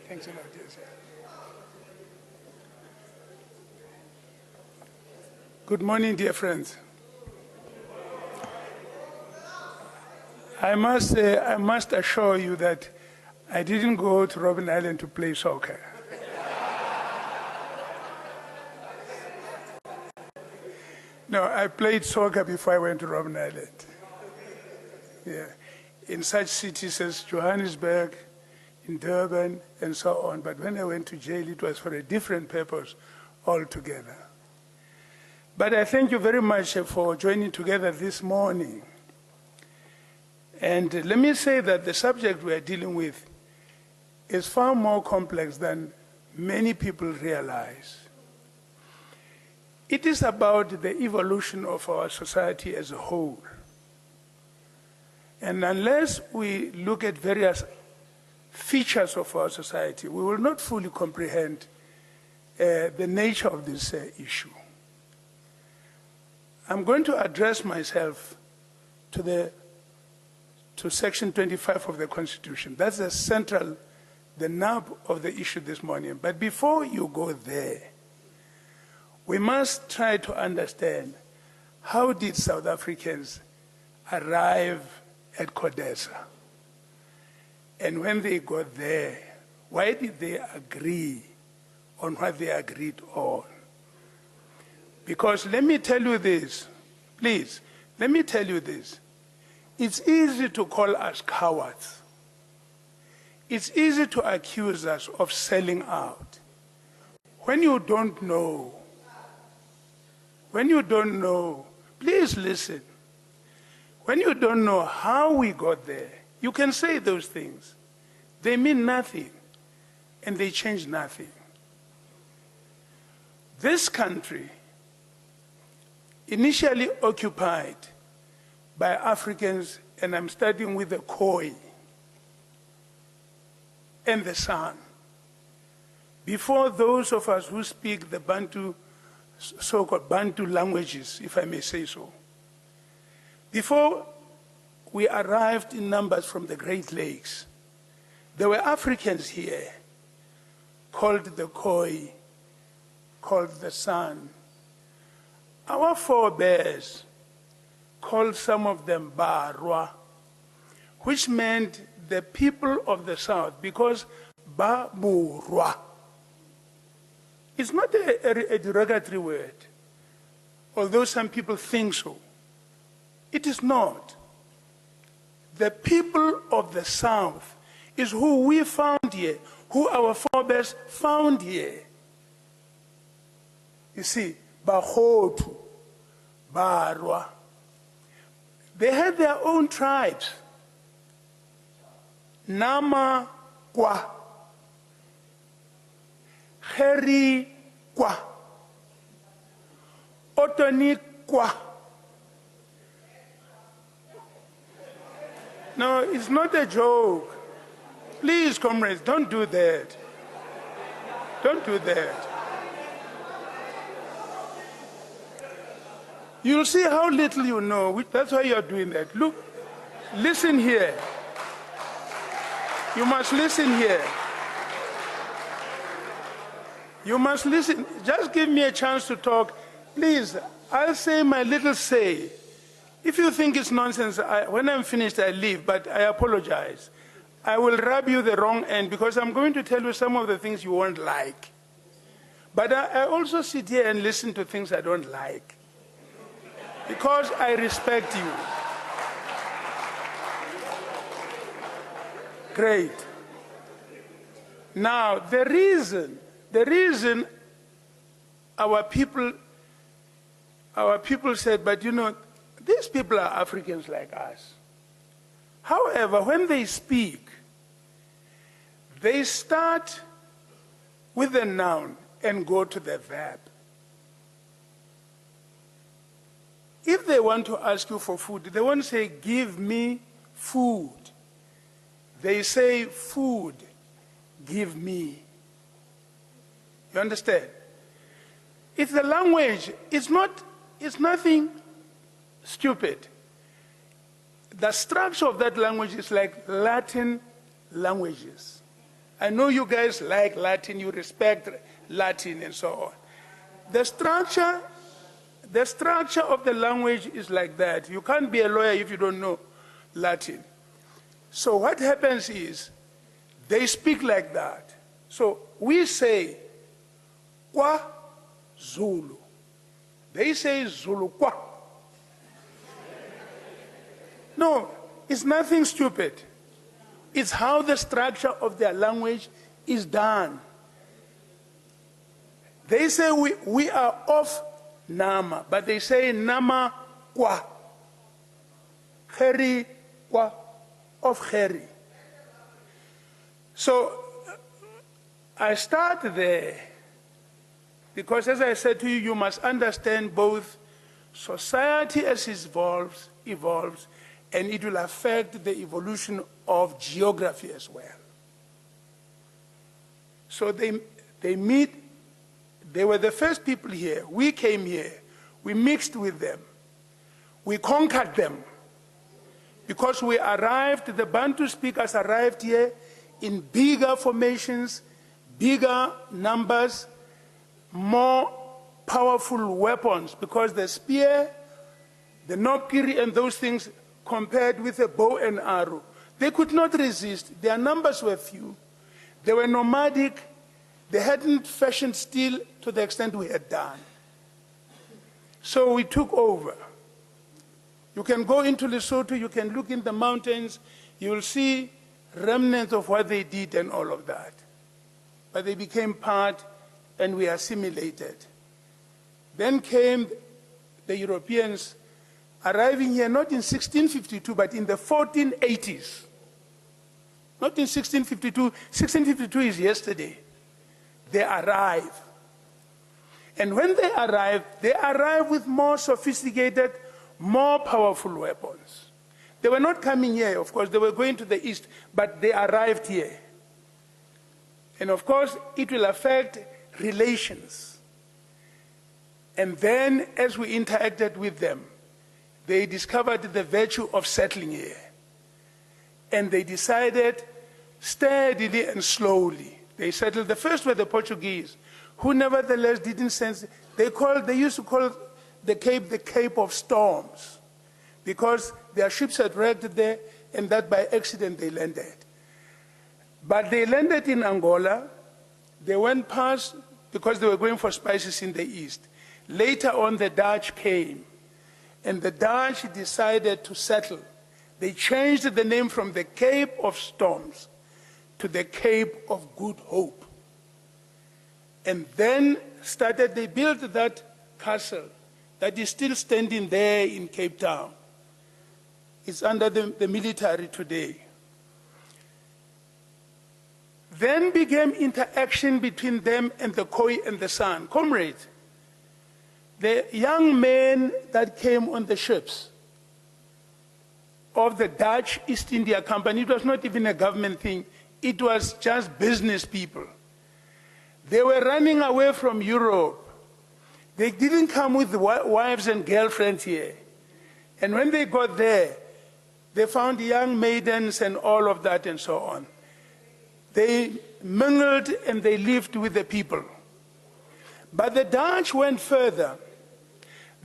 Thanks a lot, yes. Good morning, dear friends. I must assure you that I didn't go to Robben Island to play soccer. No, I played soccer before I went to Robben Island. Yeah, in such cities as Johannesburg, in Durban, and so on. But when I went to jail, it was for a different purpose altogether. But I thank you very much for joining together this morning. And let me say that the subject we are dealing with is far more complex than many people realize. It is about the evolution of our society as a whole. And unless we look at various features of our society, we will not fully comprehend the nature of this issue. I'm going to address myself to Section 25 of the Constitution. That's the nub of the issue this morning. But before you go there, we must try to understand, how did South Africans arrive at CODESA? And when they got there, why did they agree on what they agreed on? Because let me tell you this, please, let me tell you this. It's easy to call us cowards. It's easy to accuse us of selling out. When you don't know, please listen. When you don't know how we got there, you can say those things. They mean nothing, and they change nothing. This country, initially occupied by Africans, and I'm starting with the Khoi and the San. Before those of us who speak the Bantu, so-called Bantu languages, if I may say so, before we arrived in numbers from the Great Lakes, there were Africans here called the Khoi, called the San. Our forebears called some of them Barwa, which meant the people of the South, because Baburwa is not a derogatory word, although some people think so. It is not. The people of the South is who we found here, who our forebears found here. You see, Bahotu, Barwa, they had their own tribes. Nama Kwa, Heri Kwa, Otoni Kwa. No, it's not a joke. Please, comrades, don't do that. Don't do that. You'll see how little you know. That's why you're doing that. Look, listen here. You must listen here. You must listen. Just give me a chance to talk. Please, I'll say my little say. If you think it's nonsense, when I'm finished, I leave, but I apologize. I will rub you the wrong end because I'm going to tell you some of the things you won't like. But I also sit here and listen to things I don't like because I respect you. Great. Now, the reason our people said, but you know, these people are Africans like us. However, when they speak, they start with the noun and go to the verb. If they want to ask you for food, they won't say, give me food. They say, food, give me. You understand? It's the language. It's nothing stupid. The structure of that language is like Latin languages. I know you guys like Latin, you respect Latin and so on. The structure of the language is like that. You can't be a lawyer if you don't know Latin. So what happens is, they speak like that. So we say, Kwa Zulu. They say Zulu Kwa. No, it's nothing stupid. It's how the structure of their language is done. They say we are of Nama, but they say Nama Kwa. Heri Kwa, of Heri. So I start there because, as I said to you, you must understand both society as it evolves, and it will affect the evolution of geography as well. So they meet, they were the first people here. We came here, we mixed with them, we conquered them. Because we arrived, the Bantu speakers arrived here in bigger formations, bigger numbers, more powerful weapons, because the spear, the nokiri and those things, compared with a bow and arrow, they could not resist. Their numbers were few. They were nomadic. They hadn't fashioned steel to the extent we had done. So we took over. You can go into Lesotho, you can look in the mountains, you will see remnants of what they did and all of that. But they became part and we assimilated. Then came the Europeans, arriving here not in 1652, but in the 1480s. Not in 1652. 1652 is yesterday. They arrive. And when they arrive with more sophisticated, more powerful weapons. They were not coming here, of course, they were going to the east, but they arrived here. And of course, it will affect relations. And then, as we interacted with them, they discovered the virtue of settling here. And they decided, steadily and slowly, they settled. The first were the Portuguese, who nevertheless didn't sense, they used to call the Cape of Storms, because their ships had wrecked there, and that by accident they landed. But they landed in Angola. They went past, because they were going for spices in the east. Later on, the Dutch came, and the Dutch decided to settle. They changed the name from the Cape of Storms to the Cape of Good Hope. And then they built that castle that is still standing there in Cape Town. It's under the military today. Then began interaction between them and the Khoi and the San. Comrades, the young men that came on the ships of the Dutch East India Company, it was not even a government thing, it was just business people. They were running away from Europe. They didn't come with wives and girlfriends here. And when they got there, they found young maidens and all of that and so on. They mingled and they lived with the people. But the Dutch went further.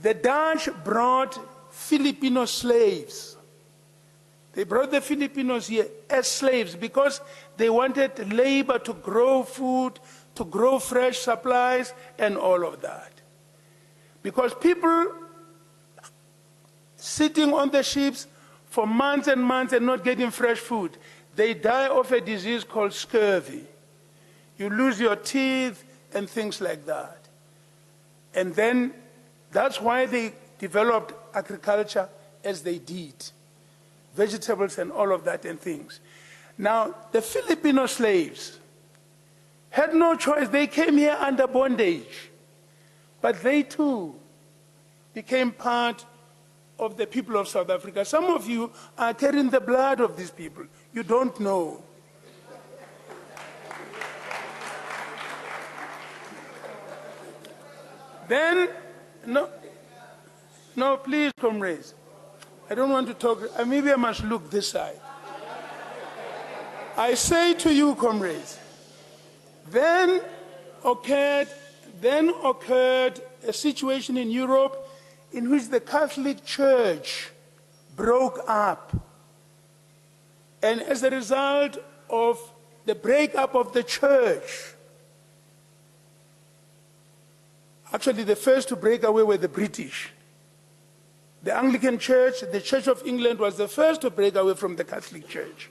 The Dutch brought Filipino slaves. They brought the Filipinos here as slaves because they wanted labor to grow food, to grow fresh supplies, and all of that. Because people sitting on the ships for months and months and not getting fresh food, they die of a disease called scurvy. You lose your teeth and things like that. And then that's why they developed agriculture as they did, vegetables and all of that and things. Now, the Filipino slaves had no choice. They came here under bondage. But they too became part of the people of South Africa. Some of you are carrying the blood of these people. You don't know. Then, no, please, comrades. I don't want to talk. Maybe I must look this side. I say to you, comrades, Then occurred a situation in Europe in which the Catholic Church broke up. And as a result of the breakup of the church, actually the first to break away were the British. The Anglican Church, the Church of England, was the first to break away from the Catholic Church.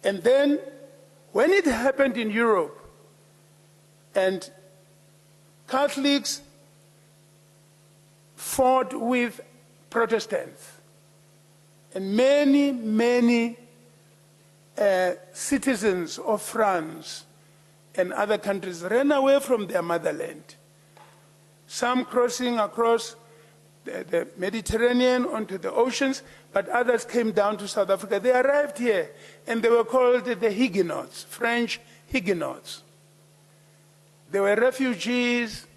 And then, when it happened in Europe, and Catholics fought with Protestants, and many citizens of France and other countries ran away from their motherland, some crossing across the Mediterranean onto the oceans, but others came down to South Africa. They arrived here, and they were called the Huguenots, French Huguenots. They were refugees.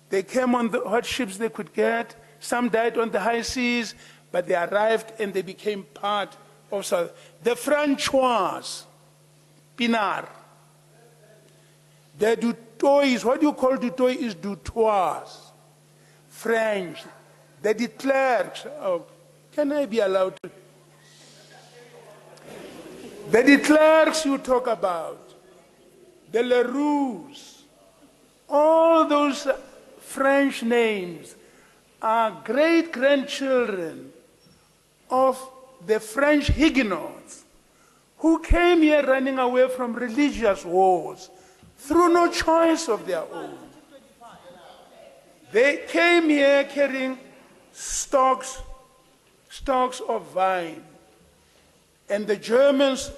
They came on the hot ships they could get. Some died on the high seas, but they arrived and they became part of South. The Francois, Pinard. The Dutois, what you call Dutois is Dutois, French. The de Klerks, oh, can I be allowed to? The de Klerks you talk about, the Leroux, all those French names are great-grandchildren of the French Huguenots who came here running away from religious wars through no choice of their own. They came here carrying stalks of vine, and the Germans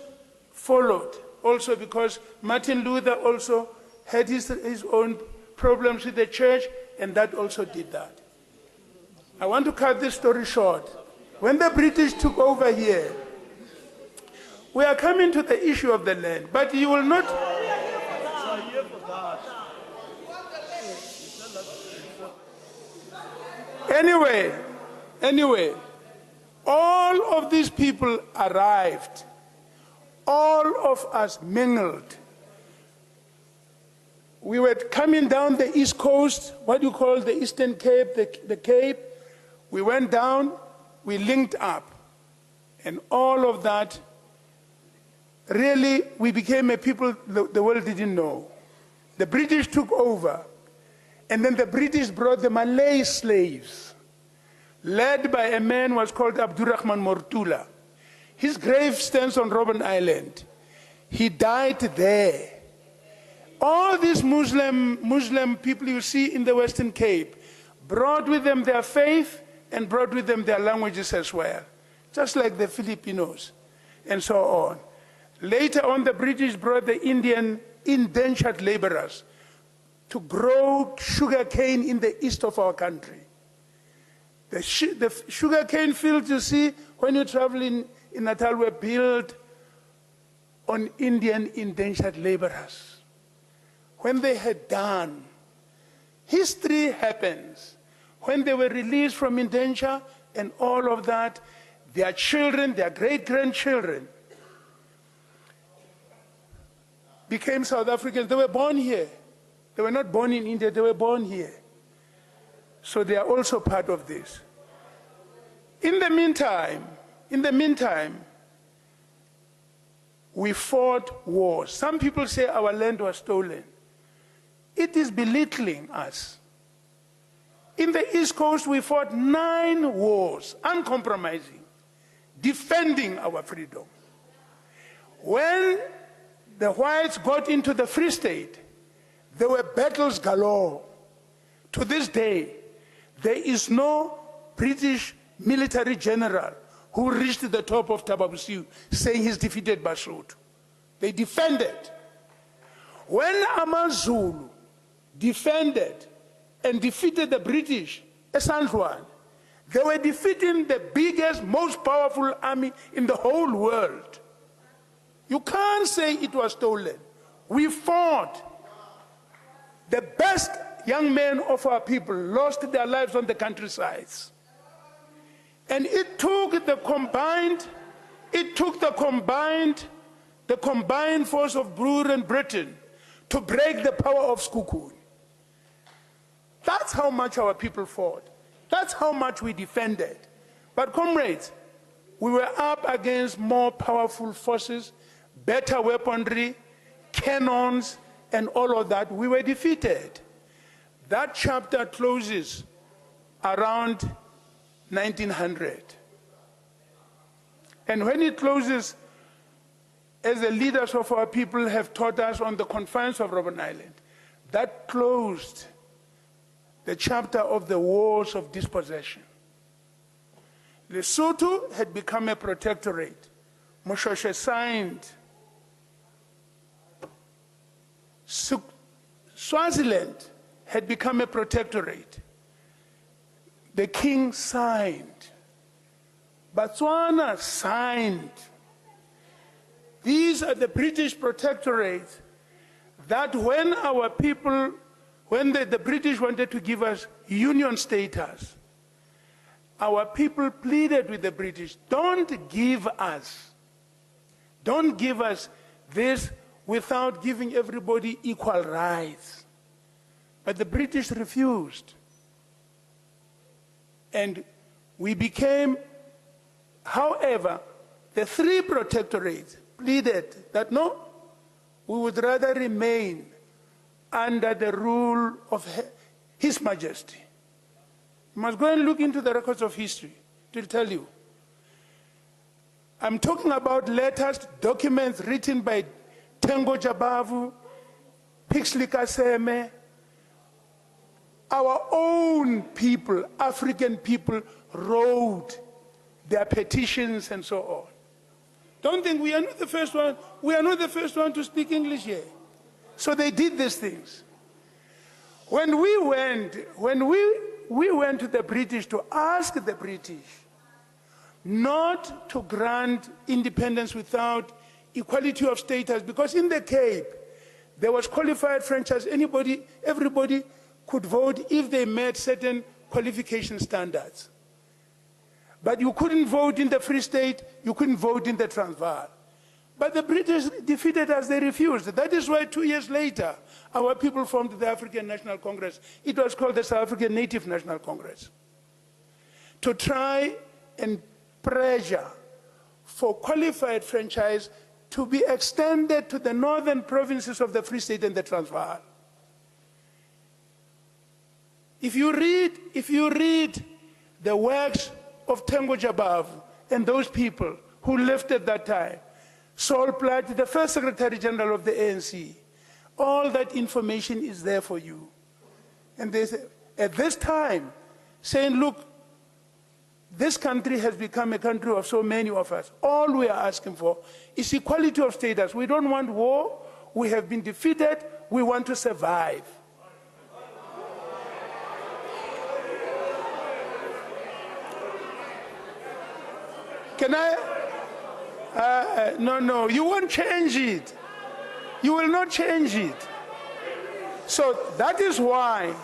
followed also because Martin Luther also had his own problems with the church, and that also did that. I want to cut this story short. When the British took over here, we are coming to the issue of the land, but you will not. Anyway, all of these people arrived. All of us mingled. We were coming down the East Coast, what you call the Eastern Cape, the Cape. We went down, we linked up. And all of that, really, we became a people the world didn't know. The British took over. And then the British brought the Malay slaves, led by a man who was called Abdurrahman Mortula. His grave stands on Robben Island. He died there. All these Muslim people you see in the Western Cape brought with them their faith and brought with them their languages as well, just like the Filipinos and so on. Later on, the British brought the Indian indentured laborers to grow sugar cane in the east of our country. The sugar cane fields you see when you travel in Natal were built on Indian indentured laborers. When they had done, history happens. When they were released from indenture and all of that, their children, their great-grandchildren, became South Africans. They were born here. They were not born in India, they were born here. So they are also part of this. In the meantime, we fought wars. Some people say our land was stolen. It is belittling us. In the East Coast, we fought 9 wars, uncompromising, defending our freedom. When the whites got into the Free State, there were battles galore. To this day, there is no British military general who reached the top of Tababusiu saying he's defeated Basotho. They defended. When AmaZulu defended and defeated the British at San Juan, they were defeating the biggest, most powerful army in the whole world. You can't say it was stolen. We fought. The best young men of our people lost their lives on the countrysides. And it took the combined force of Brewer and Britain to break the power of Sekhukhune. That's how much our people fought. That's how much we defended. But comrades, we were up against more powerful forces, better weaponry, cannons, and all of that. We were defeated. That chapter closes around 1900. And when it closes, as the leaders of our people have taught us on the confines of Robben Island, that closed the chapter of the wars of dispossession. Lesotho had become a protectorate. Moshoshe signed. Swaziland had become a protectorate. The king signed. Botswana signed. These are the British protectorates that when our people, when the British wanted to give us union status, our people pleaded with the British, don't give us this without giving everybody equal rights. But the British refused. And we became, however, the three protectorates pleaded that no, we would rather remain under the rule of His Majesty. You must go and look into the records of history. It will tell you. I'm talking about letters, documents written by Tengo Jabavu, Pixley Kaseme, our own people, African people, wrote their petitions and so on. Don't think we are not the first one. We are not the first one to speak English here. So they did these things. When we went to the British to ask the British not to grant independence without equality of status, because in the Cape, there was qualified franchise. Everybody could vote if they met certain qualification standards. But you couldn't vote in the Free State, you couldn't vote in the Transvaal. But the British defeated us, they refused. That is why 2 years later, our people formed the African National Congress. It was called the South African Native National Congress, to try and pressure for qualified franchise to be extended to the northern provinces of the Free State and the Transvaal. If you read the works of Tengo Jabavu and those people who lived at that time, Saul Platt, the first Secretary General of the ANC, all that information is there for you. And they say, at this time, saying, look, this country has become a country of so many of us. All we are asking for is equality of status. We don't want war. We have been defeated. We want to survive. Can I? No, you won't change it. You will not change it. So that is why,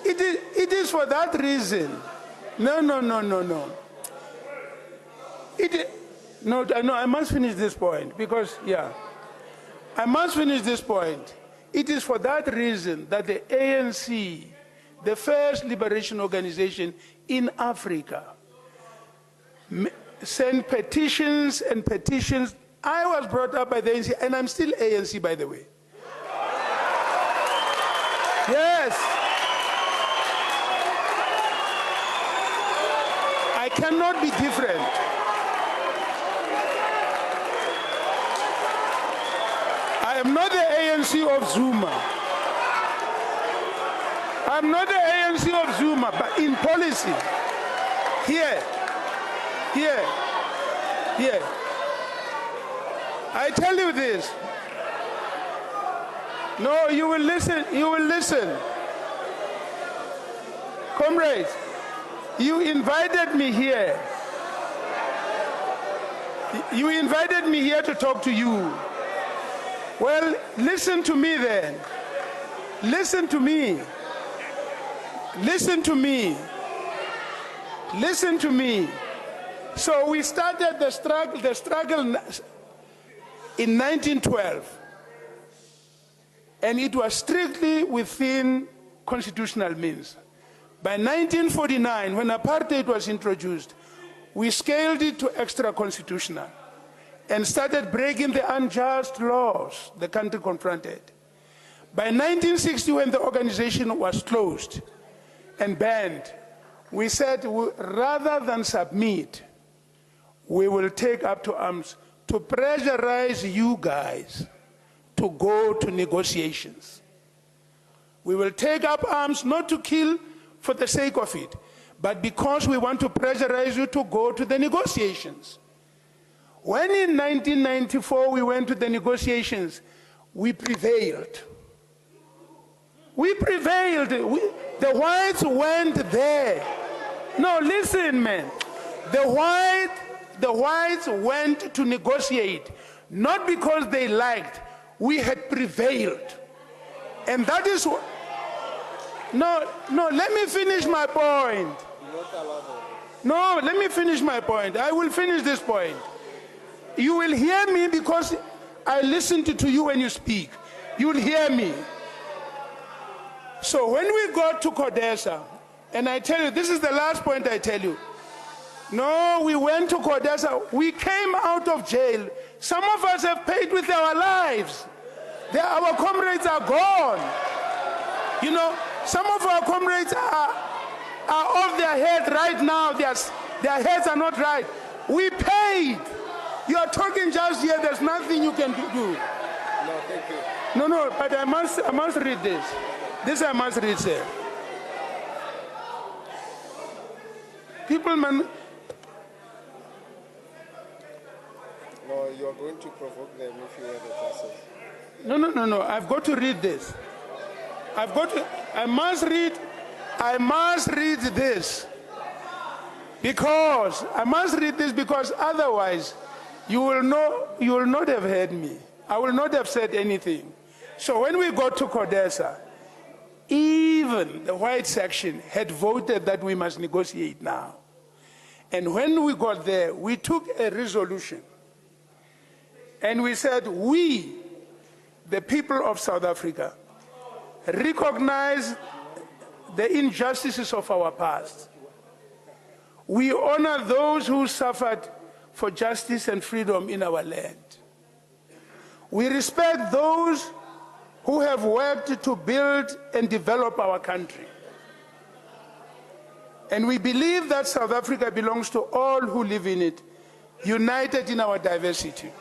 it is for that reason. No. No, I must finish this point because, I must finish this point. It is for that reason that the ANC, the first liberation organization in Africa, sent petitions and petitions. I was brought up by the ANC, and I'm still ANC, by the way. Yes. I cannot be different. I am not the ANC of Zuma. I'm not the ANC of Zuma, but in policy, here. I tell you this. No, you will listen. Comrades, you invited me here. You invited me here to talk to you. Well, listen to me then. Listen to me. So we started the struggle in 1912. and it was strictly within constitutional means. By 1949, when apartheid was introduced, we scaled it to extra-constitutional and started breaking the unjust laws the country confronted. By 1960, when the organization was closed and banned, we said rather than submit, we will take up to arms to pressurize you guys to go to negotiations. We will take up arms not to kill for the sake of it, but because we want to pressurize you to go to the negotiations. When in 1994 we went to the negotiations, we prevailed. We prevailed. The whites went there. No, listen, man. The whites went to negotiate, not because they liked. We had prevailed. And that is what... No, let me finish my point. No, let me finish my point. I will finish this point. You will hear me because I listened to you when you speak. You will hear me. So when we got to Codesa, and I tell you, this is the last point I tell you. No, we went to Codesa. We came out of jail. Some of us have paid with our lives. Our comrades are gone. You know, some of our comrades are off their head right now. Their heads are not right. We paid. You are talking just here. There's nothing you can do. No, thank you. No, but I must read this. This I must read, sir. People, man. No, you are going to provoke them if you have the classes. No. I've got to read this. I must read this. Because otherwise you will not have heard me. I will not have said anything. So when we got to Codesa, even the white section had voted that we must negotiate now. And when we got there, we took a resolution. And we said, we, the people of South Africa, recognize the injustices of our past. We honor those who suffered for justice and freedom in our land. We respect those who have worked to build and develop our country. And we believe that South Africa belongs to all who live in it, united in our diversity.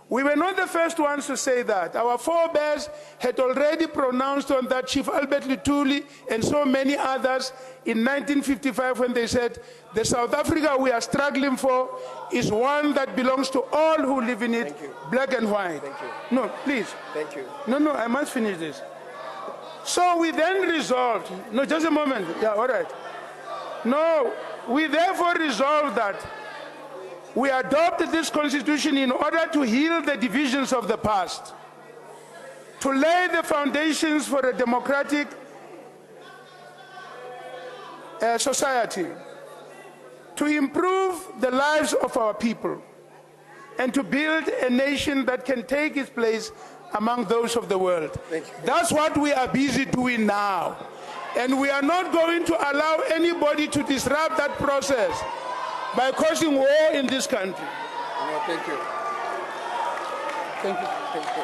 We were not the first ones to say that. Our forebears had already pronounced on that. Chief Albert Luthuli and so many others in 1955 when they said, the South Africa we are struggling for is one that belongs to all who live in it, black and white. Thank you. No, please. Thank you. No, I must finish this. So we then resolved, no, just a moment. Yeah, all right. No, we therefore resolved that we adopted this constitution in order to heal the divisions of the past, to lay the foundations for a democratic society, to improve the lives of our people, and to build a nation that can take its place among those of the world. That's what we are busy doing now. And we are not going to allow anybody to disrupt that process by causing war in this country. No, thank you. Thank you. Thank you.